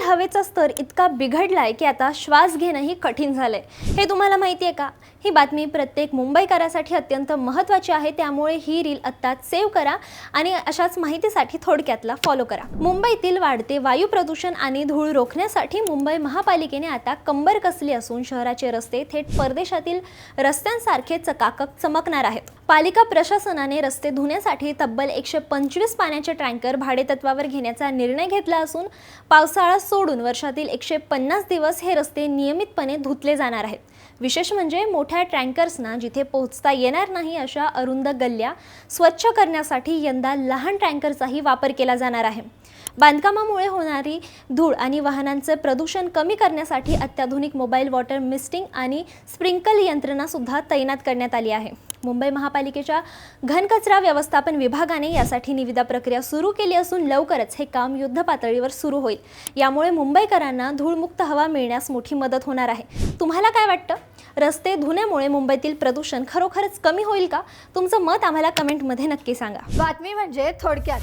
हवेचा स्तर इतका बिघडलाय की आता श्वास घेणंही कठीण झालंय। हे तुम्हाला माहिती आहे का? ही बातमी प्रत्येक मुंबईकरासाठी अत्यंत महत्त्वाची आहे, त्यामुळे ही रील आत्ताच सेव्ह करा आणि अशाच माहितीसाठी थोडक्यातला फॉलो करा। मुंबईतील वाढते वायू प्रदूषण आणि धूळ रोखण्यासाठी मुंबई महापालिकेने आता कंबर कसली असून शहराचे रस्ते थेट परदेशातील रस्त्यांसारखे चकाकक चमकणार आहेत। पालिका प्रशासनाने रस्ते धुण्यासाठी तब्बल 125 पाण्याचे टँकर भाडेतत्वावर घेण्याचा निर्णय घेतला असून पावसाळा सोडून वर्षातील 150 दिवस हे रस्ते नियमितपणे धुतले जाणार आहेत। विशेष म्हणजे मोठ्या टँकर्सना जिथे पोहोचता येणार नाही अशा अरुंद गल्ल्या स्वच्छ करण्यासाठी यंदा लहान टँकरचाही वापर केला जाणार आहे। बांधकामामुळे होणारी धूळ आणि वाहनांचे प्रदूषण कमी करण्यासाठी अत्याधुनिक मोबाईल वॉटर मिस्टिंग आणि स्प्रिंकल यंत्रणा सुद्धा तैनात करण्यात आली आहे। मुंबई महापालिकेच्या घनकचरा व्यवस्थापन विभागाने यासाठी निविदा प्रक्रिया सुरू केली असून लवकरच हे काम युद्धपातळीवर सुरू होईल। यामुळे मुंबईकरांना धूळमुक्त हवा मिळण्यास मोठी मदत होणार आहे। तुम्हाला काय वाटतं? रस्ते धुण्यामुळे मुंबईतील प्रदूषण खरोखरच कमी होईल का? तुमचं मत आम्हाला कमेंटमध्ये नक्की सांगा। बातमी म्हणजे थोडक्यात।